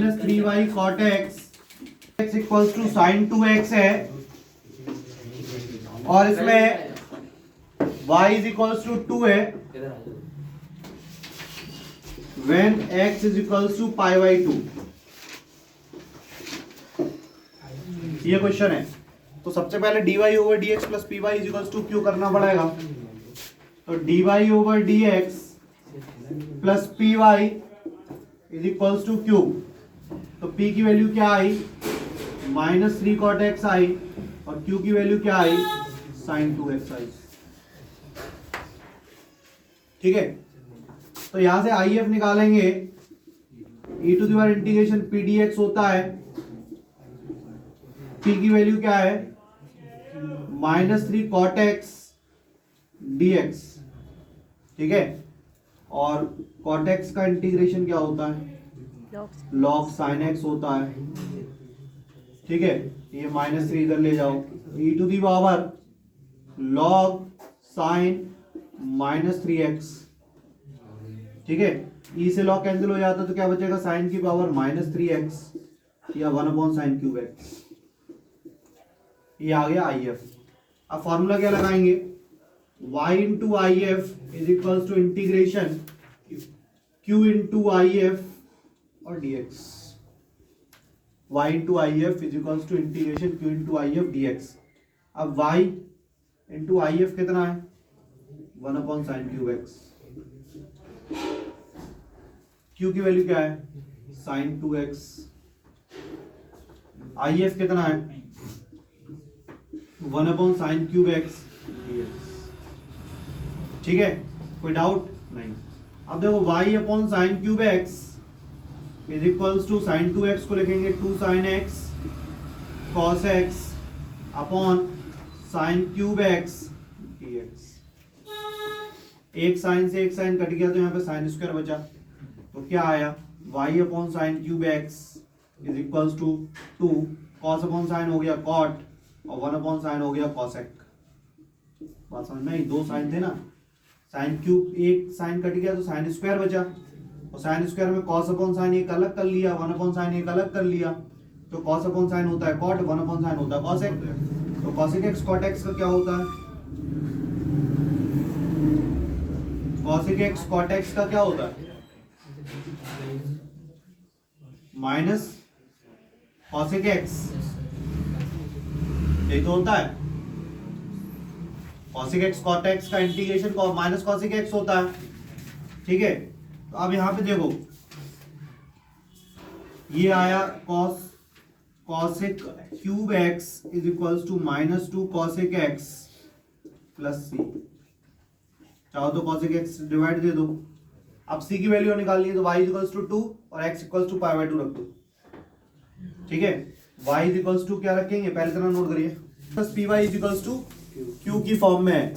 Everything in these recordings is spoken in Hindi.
Minus 3y cot x equals to sine 2x है और इसमें y इज इक्वल्स टू 2 है when x is equals to pi by 2। ये क्वेश्चन है। तो सबसे पहले dy over dx plus py is equals to q करना पड़ेगा। तो dy over dx plus py is equals to q। तो p की वैल्यू क्या आई, माइनस 3 कॉट एक्स आई और q की वैल्यू क्या आई, साइन 2x आई। ठीक है, तो यहां से IF निकालेंगे, e to the power integration p dx होता है, p की वैल्यू क्या है, माइनस 3 कॉट एक्स dx। ठीक है, और कॉट एक्स का इंटीग्रेशन क्या होता है, लॉग साइन एक्स होता है। ठीक है, ये माइनस 3 इधर ले जाओ, e to the power log sine minus 3x। ठीक है, e से लॉग कैंसिल हो जाता तो क्या बचेगा, साइन की पावर माइनस 3x या 1 अपॉन साइन क्यूब एक्स। ये आ गया IF। अब फॉर्मूला क्या लगाएंगे, y into I F is equals to integration q into I F और dx। y into I F is equals to integration q into I F dx। अब y इंटू आई एफ कितना है, 1 upon sine cube x. q की वैल्यू क्या है, साइन 2x। आई एफ कितना है, 1 upon sine cube x dx। ठीक है, कोई डाउट नहीं। अब देखो y upon sine cube x is equals to sine 2x को लिखेंगे 2 sine x cos x upon sine cube x dx। एक साइन से एक साइन कट गया तो यहाँ पे साइन स्क्वायर बचा, तो क्या आया, y upon sine cube x is equals to 2 cos upon sine हो गया कॉट और 1 अपॉन साइन हो गया कॉसेक। बात समझ में आई, दो साइन थे ना, साइन क्यूब एक साइन कट गया तो साइन स्क्वायर बचा, और साइन स्क्वायर में कॉस अपॉन साइन एक अलग कर लिया, 1 अपॉन साइन एक अलग कर लिया, तो कॉस अपॉन साइन होता है कॉट, 1 अपॉन साइन होता है कॉसेक। तो कॉसेक एक्स कॉट एक्स का क्या होता है, कॉसेक एक्स कॉट एक्स का क्या होता है, माइनस कॉसेक एक्स, यही तो होता है। कॉसेक एक्स कॉट एक्स का इंटीग्रेशन माइनस कॉसेक एक्स होता है। ठीक है, तो अब यहां पे देखो, ये आया cos cosec cube x is equals to minus 2 cosec x plus c. चाहो तो कॉसेक एक्स डिवाइड दे दो। अब सी की वैल्यू निकालनी है तो y इक्वल्स टू 2 और x equals to pi by 2 रख दो। ठीक है, y इक्वल्स टू क्या रखेंगे, पहले तरह नोट करिए, plus p y equals to q की फॉर्म में है।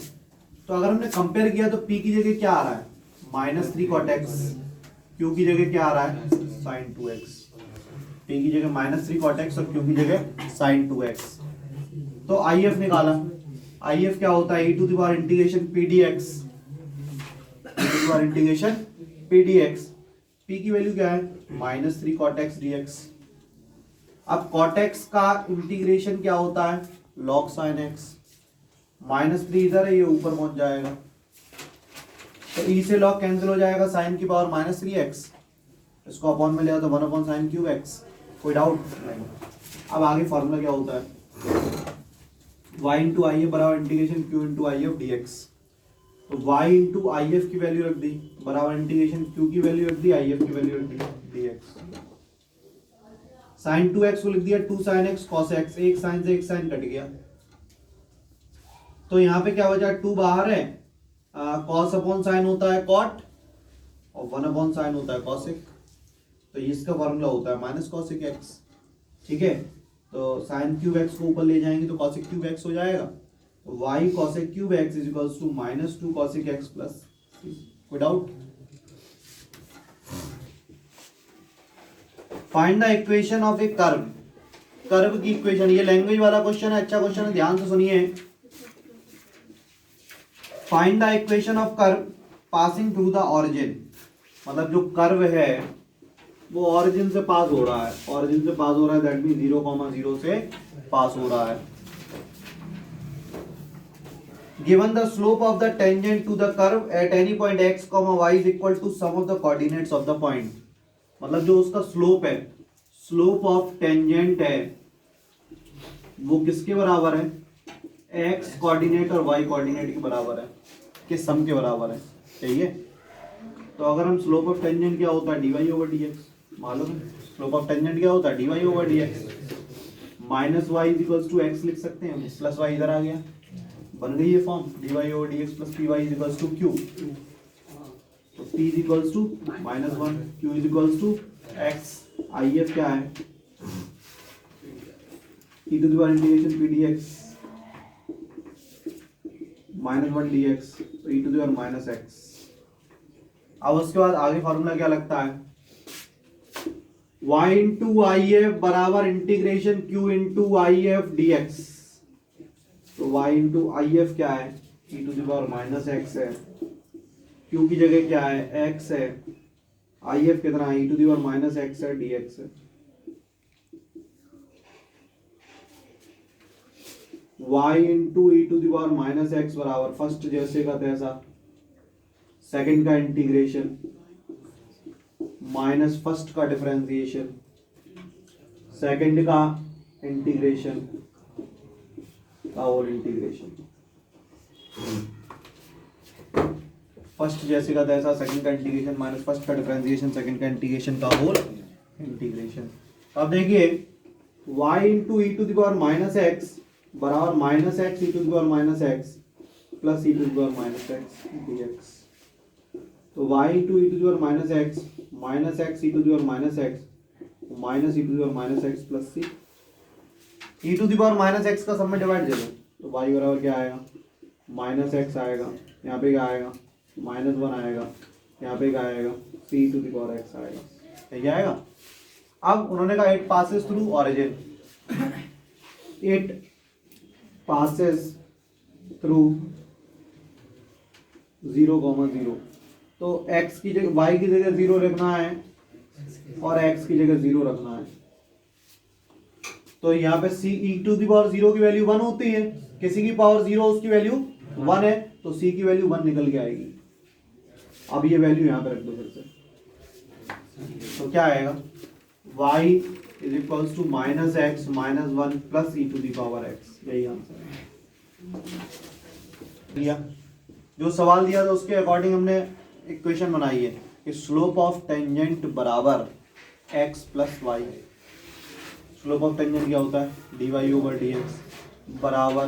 तो अगर हमने कंपेयर किया तो p की जगह क्या आ रहा है, माइनस 3 कॉट एक्स, q की जगह क्या आ रहा है, साइन 2x। p की जगह माइनस 3 कॉट एक्स और q की जगह साइन 2x। तो IF निकाला, IF क्या होता है, e to the power integration p dx, e to the power integration p dx। p की वैल्यू क्या है, माइनस 3 कॉट एक्स dx। अब कॉट एक्स का इंटीग्रेशन क्या होता है, लॉग साइन एक्स, माइनस 3 इधर है, ये ऊपर पहुंच जाएगा, तो e से लॉग कैंसिल हो जाएगा, साइन की पावर माइनस 3x, इसको अपॉन में लिया तो 1 अपॉन साइन क्यूब एक्स। कोई डाउट नहीं। अब आगे फॉर्मूला क्या होता है, y इंटू आई एफ बराबर integration q into I F dx। तो y इंटू आई एफ की वैल्यू रख दी बराबर इंटीग्रेशन q की वैल्यू रख दी, आई एफ की वैल्यू रख दी dx। साइन 2x को लिख दिया 2 साइन x cos x, एक साइन से एक साइन कट गया, तो यहाँ पे क्या बचा, 2 बाहर है, cos अपॉन साइन होता है cot और 1 अपॉन साइन होता है cosec। तो इसका फॉर्मूला होता है माइनस cosec x। ठीक है, तो साइन क्यूब एक्स को ऊपर ले जाएंगे तो cosec क्यूब एक्स हो जाएगा, तो y cosec cube x is equals to minus 2 cosec x plus. कोई doubt, find the equation of a curve. Curve की इक्वेशन, ये लैंग्वेज वाला क्वेश्चन है, अच्छा क्वेश्चन है, ध्यान से सुनिए। Find the equation of curve passing through the origin, मतलब जो कर्व है वो ऑरिजिन से पास हो रहा है, ऑरिजिन से पास हो रहा है, दैट मीन 0,0 से पास हो रहा है। Given the slope of the tangent to the curve at any point x, y is equal to sum of the coordinates of the point। मतलब जो उसका स्लोप है, स्लोप ऑफ टेंजेंट है, वो किसके बराबर है? x कोऑर्डिनेट और y कोऑर्डिनेट के बराबर है, के सम के बराबर है। चाहिए तो अगर हम स्लोप ऑफ टेंजेंट क्या होता है, dy ओवर dx मालूम है। स्लोप ऑफ टेंजेंट क्या होता है, dy over dx। Minus y is equals to x लिख सकते हैं, प्लस वाई इधर आ गया, बन गई ये form, dy over dx plus py is equals to q। तो p is equals to -1, q is equals to x। if क्या है, e to the power integration p dx -1 dx, तो e to the power minus x। अब उसके बाद आगे फॉर्मूला क्या लगता है, y इंटू आई एफ बराबर integration q into I F d x. तो y इंटू आई एफ क्या है, e to the power minus x है, q की जगह क्या है, x है, आई एफ कितना है, e to the power minus x है, dx है। y into e to the power minus x बराबर फर्स्ट जैसे का तैसा, सेकंड का इंटीग्रेशन माइनस फर्स्ट का डिफरेंशिएशन, सेकंड का इंटीग्रेशन का होल इंटीग्रेशन। फर्स्ट जैसे का तैसा, सेकंड का इंटीग्रेशन माइनस फर्स्ट का डिफरेंशिएशन, सेकंड का इंटीग्रेशन का होल इंटीग्रेशन। अब देखिए y into e to the power minus x बराबर minus x e to the power minus x plus e to the power minus x dx। तो y into e to the power minus x e to the power minus x minus e to the power minus x plus c, e to the power minus x का सब में डिवाइड दे दो, तो y बराबर क्या आएगा, माइनस एक्स आएगा, यहाँ पे क्या आएगा, -1 आएगा, यहाँ पे क्या आएगा, सी टू द पावर एक्स आएगा। क्या आएगा? अब उन्होंने कहा it passes through origin, it passes through 0,0, तो x की जगह y की जगह 0 रखना है और x की जगह 0 रखना है। तो यहाँ पे c e to the power 0 की वैल्यू 1 होती है, किसी की पावर 0 उसकी वैल्यू 1 है, तो c की वैल्यू 1 निकल के आएगी। अब ये वैल्यू यहाँ पे रख दो फिर से, तो क्या आएगा, y is equals to minus x minus 1 plus e to the power x। यही आंसर है। जो सवाल दिया था उसके अकॉर्डिंग हमने इक्वेशन बनाई है कि स्लोप ऑफ टेंजेंट बराबर x plus y. Slope of tangent क्या होता है, dy ओवर dx बराबर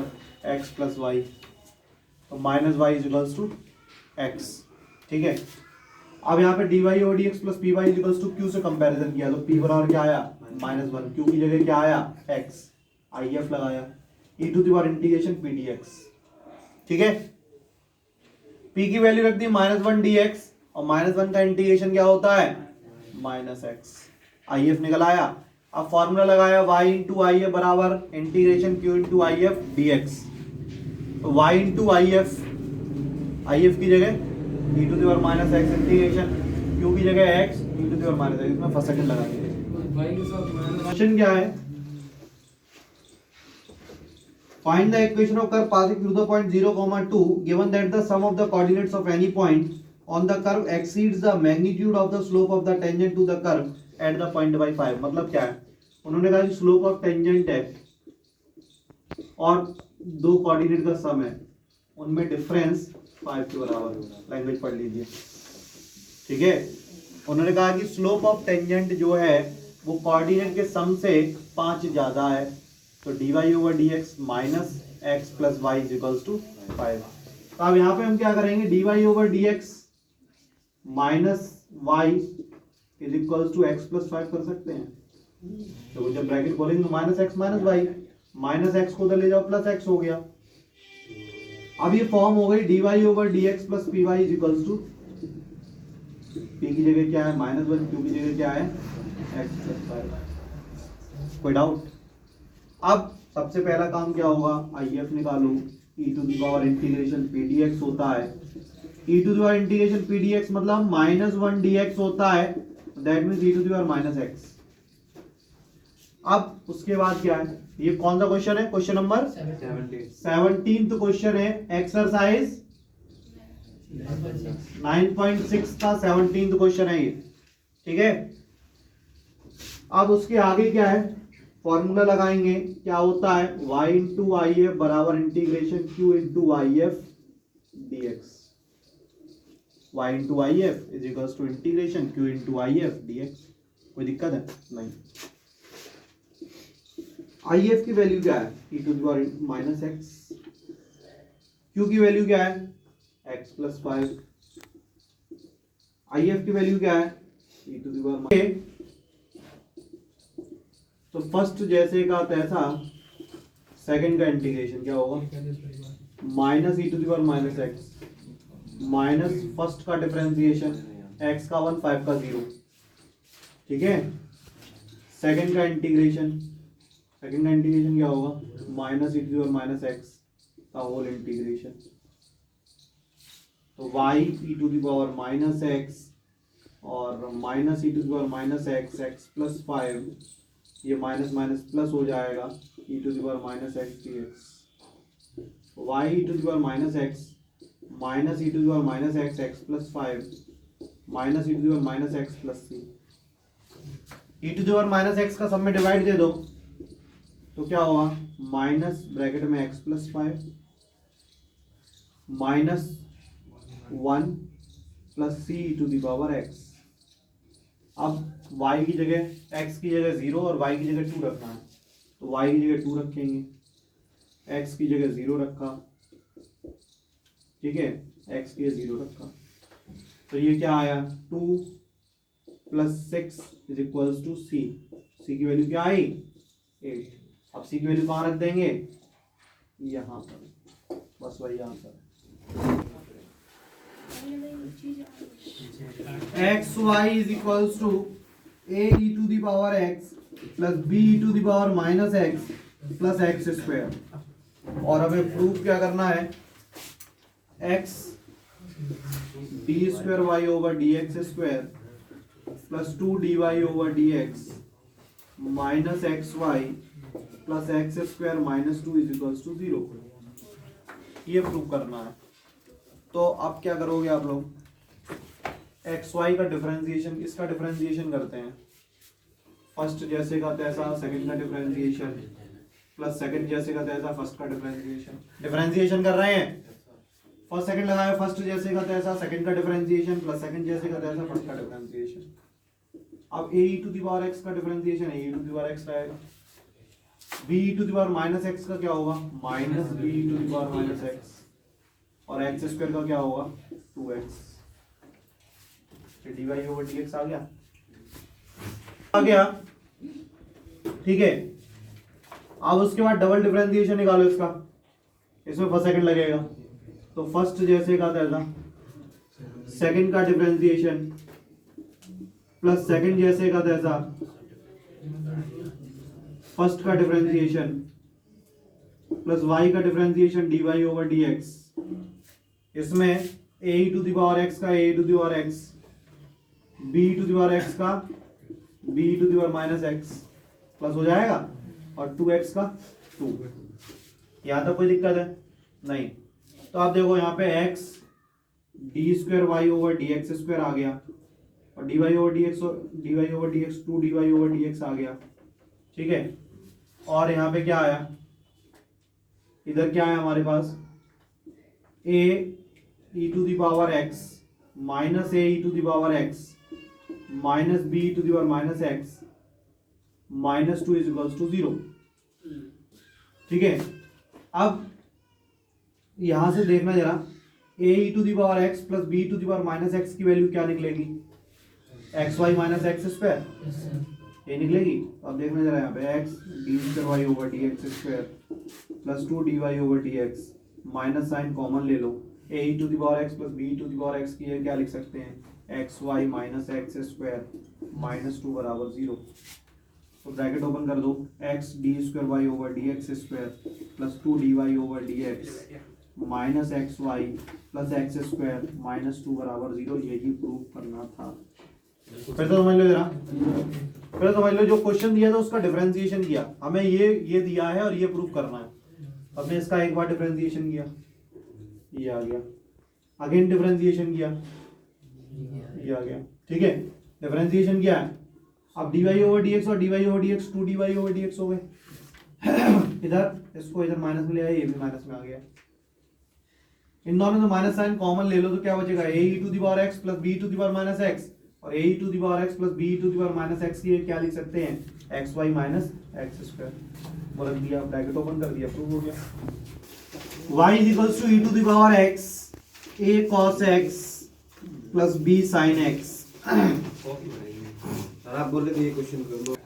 x प्लस वाई, तो minus y is equals to x। ठीक है, अब यहाँ पे dy over dx plus py is equals to q से कंपैरिजन किया, तो p बराबर क्या आया, -1, q की जगह क्या आया, x, if लगाया, e to the power integration p dx। ठीक है, p की वैल्यू रख दी -1 dx, और -1 का इंटीग्रेशन क्या होता है, -x, if निकल आया। अब फॉर्मूला लगाया y इंटू आई एफ बराबर integration q into I F dx, तो y इंटू आई एफ की जगह e to the power minus x integration, q की जगह x e to the power minus x, इसमें फर्स्ट सेकंड लगा देंगे। क्वेश्चन क्या है, find the equation of curve passing through the point 0,2 given that the sum of the coordinates of any point on the curve exceeds the magnitude of the slope of the tangent to the curve at the point by 5। मतलब क्या है, उन्होंने कहा कि स्लोप ऑफ टेंजेंट है और दो कोऑर्डिनेट का सम है, उनमें डिफरेंस 5 के बराबर होगा। लैंग्वेज पढ़ लीजिए। ठीक है, उन्होंने कहा कि स्लोप ऑफ टेंजेंट जो है वो कोऑर्डिनेट के सम से 5 ज्यादा है, तो dy over dx minus x plus y is equals to 5। तो अब यहाँ पे हम क्या करेंगे, dy over dx minus y is equals to x plus 5 कर सकते हैं। तो जब ब्रैकेट खोलेंगे तो minus x minus y, minus x को उधर ले जाओ प्लस एक्स हो गया। अब ये फॉर्म हो गई dy over dx plus p y is equals to, p की जगह क्या है -1, q की जगह क्या है x प्लस 5। कोई डाउट? अब सबसे पहला काम क्या होगा, IF निकालो, e to the power integration p dx होता है, e to the power integration p dx मतलब -1 dx होता है, that means e to the power minus x. अब उसके बाद क्या है, ये कौन सा क्वेश्चन है, क्वेश्चन नंबर 17 क्वेश्चन है, एक्सरसाइज 9.6 का 17 क्वेश्चन है ये, ठीक है। अब उसके आगे क्या है, फॉर्मूला लगाएंगे, क्या होता है, y इंटू आई एफ बराबर integration q into I F d x. y into I F is equals to integration q into I F d x. कोई दिक्कत है नहीं। आई एफ की वैल्यू क्या है, e to the power minus x, q की वैल्यू क्या है, x प्लस 5, आई एफ की वैल्यू क्या है, e टू द पावर। तो फर्स्ट जैसे का तैसा सेकंड का इंटीग्रेशन क्या होगा, minus e to the power minus x minus first का डिफरेंशिएशन x का 1 5 का 0, ठीक है। सेकंड का इंटीग्रेशन क्या होगा, minus e to the power minus x का होल इंटीग्रेशन। तो y e to the power minus x और minus e to the power minus x x plus 5, ये माइनस माइनस प्लस हो जाएगा, e to the power minus x d x. Y e to the power minus x minus e to the power minus x x plus 5 minus e to the power minus x plus c. E to the power minus x का सब में डिवाइड दे दो तो क्या होगा, माइनस ब्रैकेट में x plus 5 minus 1 plus c e to the power x. अब y की जगह x की जगह 0 और y की जगह 2 रखना है, तो y की जगह 2 रखेंगे, x की जगह 0 रखा, ठीक है, x की जगह 0 रखा, तो ये क्या आया, 2 plus 6 is equals to c। c की वैल्यू क्या आई, 8। अब c की वैल्यू कहाँ रख देंगे, यहाँ पर, बस वही answer. X y is equals to a e to the power x plus b e to the power minus x plus x square. और हमें प्रूफ क्या करना है, x d square y over d x square plus 2 d y over d x minus x y plus x square minus 2 is equals to 0। ये प्रूफ करना है। तो अब क्या करोगे आप लोग, एक्स वाई का डिफरेंशिएशन, इसका डिफरेंशिएशन करते हैं, फर्स्ट जैसे का तैसा सेकंड का डिफरेंशिएशन प्लस सेकंड जैसे का तैसा फर्स्ट का डिफरेंशिएशन कर रहे हैं, फर्स्ट सेकंड लगाए, फर्स्ट जैसे का तैसा सेकंड का डिफरेंशिएशन प्लस सेकंड जैसे का तैसा फर्स्ट का डिफरेंशिएशन। अब a e to the power x का differentiation a e to the power x रहेगा, b e to the power minus x का क्या होगा, minus b e to the power minus x, और एक्स स्क्वायर का क्या होगा, 2x। D y over d x आ गया, ठीक है। अब उसके बाद डबल डिफरेंशिएशन निकालो इसका, इसमें फर्स्ट सेकंड लगेगा, तो फर्स्ट जैसे का तैसा सेकंड का डिफरेंशिएशन प्लस सेकंड जैसे का तैसा फर्स्ट का डिफरेंशिएशन प्लस y का differentiation d y over d x. इसमें a e to the power x का a e to the power x, b e to the power x का b e to the power minus x plus हो जाएगा, और 2x का 2। यहाँ तक कोई दिक्कत है नहीं। तो आप देखो यहाँ पे x d square y over d x square आ गया, और d y over d x 2 d y over d x आ गया, ठीक है। और यहाँ पे क्या आया, इधर क्या है हमारे पास, a e to the power x minus a e to the power x minus b e to the power minus x minus 2 is equals to 0, ठीक है। अब यहां से देखना जरा, a e to the power x plus b e to the power minus x की वैल्यू क्या निकलेगी, x y minus x square, ये निकलेगी। अब देखना जरा यहाँ पे x d square y over d x square plus 2 d y over d x, minus sign common ले लो, a e to the power x plus b e to the power x की क्या लिख सकते हैं, x y minus x square minus 2 बराबर 0। तो ब्रैकेट ओपन कर दो, x d square y over d x square plus 2 d y over d x minus x y plus x square minus 2 बराबर 0। यही प्रूफ करना था। फिर तो समझ लो जरा, फिर समझ लो जो क्वेश्चन दिया था उसका डिफरेंशिएशन किया, हमें ये दिया है और ये प्रूव करना है। हमने इसका एक बार डिफरेंशिएशन किया, ये आ गया, अगेन डिफरेंशिएशन किया, ये आ गया, ठीक है। डिफरेंशिएशन किया है, अब dy ओवर dx और dy over dx 2dy over dx हो गए। इधर इसको इधर माइनस में ले आया, ये भी माइनस में आ गया। इन दोनों में माइनस साइन कॉमन ले लो तो क्या बचेगा, a e to the power x plus b to the power minus x, और a e to the power x plus b to the power minus x की क्या लिख सकते हैं, xy माइनस x स्क्वायर। वो रख दिया, ब्रैकेट ओपन कर दिया, प्रूव हो गया। y is equals to e to the power x a cos x plus b sin x। आप बोल रहे थे ये क्वेश्चन कर लो।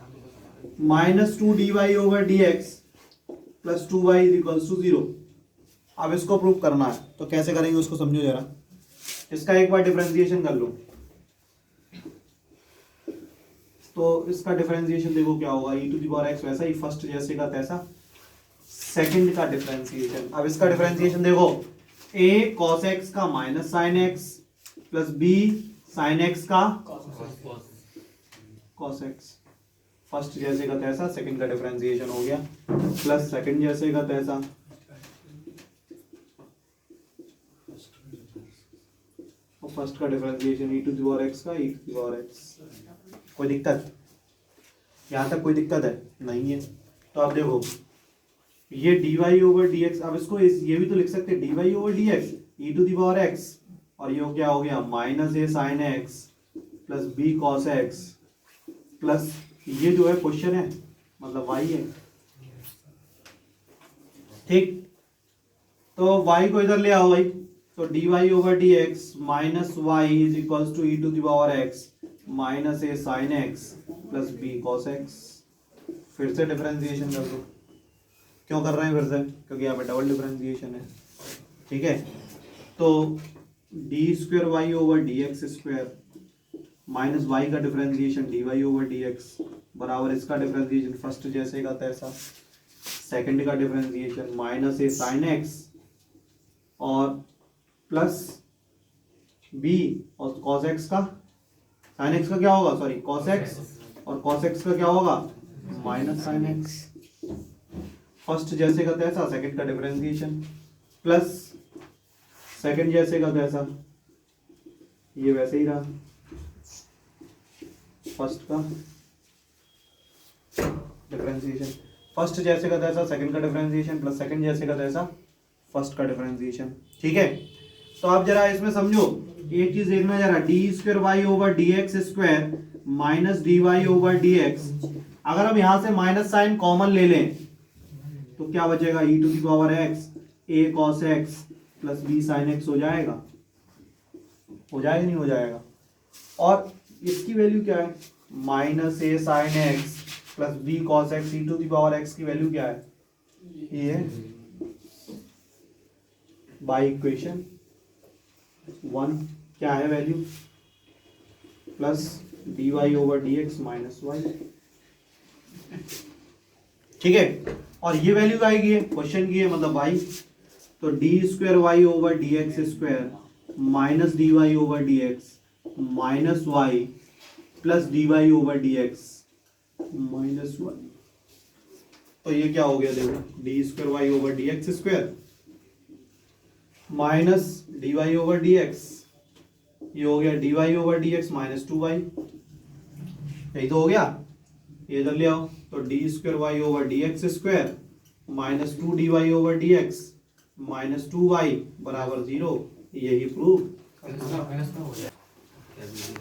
Minus 2dy over dx plus 2y is equals to 0। अब इसको प्रूव करना है तो कैसे करेंगे उसको समझो जरा। इसका एक बार डिफरेंशिएशन कर लो, तो इसका डिफरेंशिएशन देखो क्या होगा, e to the power x वैसा ही फर्स्ट जैसे का तैसा, सेकंड का डिफरेंशिएशन। अब इसका डिफरेंशिएशन देखो, a cos x का minus sin x plus b sin x का cos x, फर्स्ट जैसे का तैसा, सेकंड का डिफरेंशिएशन हो गया, प्लस सेकंड जैसे का तैसा, और फर्स्ट का differentiation e to the power x का e to the power x। कोई दिक्कत यहाँ तक, कोई दिक्कत है नहीं है? तो आप देखो ये dy ओवर dx, अब इसको ये भी तो लिख सकते हैं dy over dx e to the power x, और ये क्या हो गया minus a sin x plus b cos x plus ये जो है क्वेश्चन है मतलब y है, ठीक। तो y को इधर ले आओ भाई, तो dy over dx minus y is equals to e to the power x minus a sin x plus b cos x। फिर से डिफरेंशिएशन कर दो। क्यों कर रहे हैं फिर से, क्योंकि यहाँ पे डबल डिफरेंशिएशन है, ठीक है। तो d square y over d x square minus y का differentiation d y over d x बराबर इसका डिफरेंशिएशन फर्स्ट जैसे का तैसा, सेकंड का differentiation minus a sine x और प्लस बी और कॉस एक्स का, साइन एक्स का क्या होगा, सॉरी कॉस एक्स, और कॉस एक्स का क्या होगा माइनस साइन एक्स। फर्स्ट जैसे का तैसा, सेकंड का डिफरेंशिएशन प्लस सेकंड जैसे का तैसा, ये वैसे ही रहा, फर्स्ट का डिफरेंशिएशन, फर्स्ट जैसे का तैसा, सेकंड का डिफरेंशिएशन प्लस सेकंड जैसे का तैसा, फर्स्ट का डिफरेंशिएशन, ठीक है। तो आप जरा इसमें समझो, एक चीज देखना जरा, d square y over d x square minus d y over d x, अगर हम यहां से माइनस साइन कॉमन ले लें तो क्या बचेगा, e to the power x a cos x plus b sin x हो जाएगा, हो जाएगा नहीं हो जाएगा। और इसकी वैल्यू क्या है, minus a sin x plus b cos x, e to the power x की वैल्यू क्या है, ये है बाय इक्वेशन 1 क्या है value, plus dy over dx minus y, ठीक है। और ये वैल्यू आएगी क्वेश्चन की है मतलब y, तो d square y over d x square minus d y over d x minus y plus d y over d x minus y. तो ये क्या हो गया देखो, d square y over d x square minus d y over d x, ये हो गया d y over d x minus 2y, यही तो हो गया। ये इधर ले आओ, तो d square y over d x square minus 2dy over d x minus 2y बराबर 0, यही प्रूफ।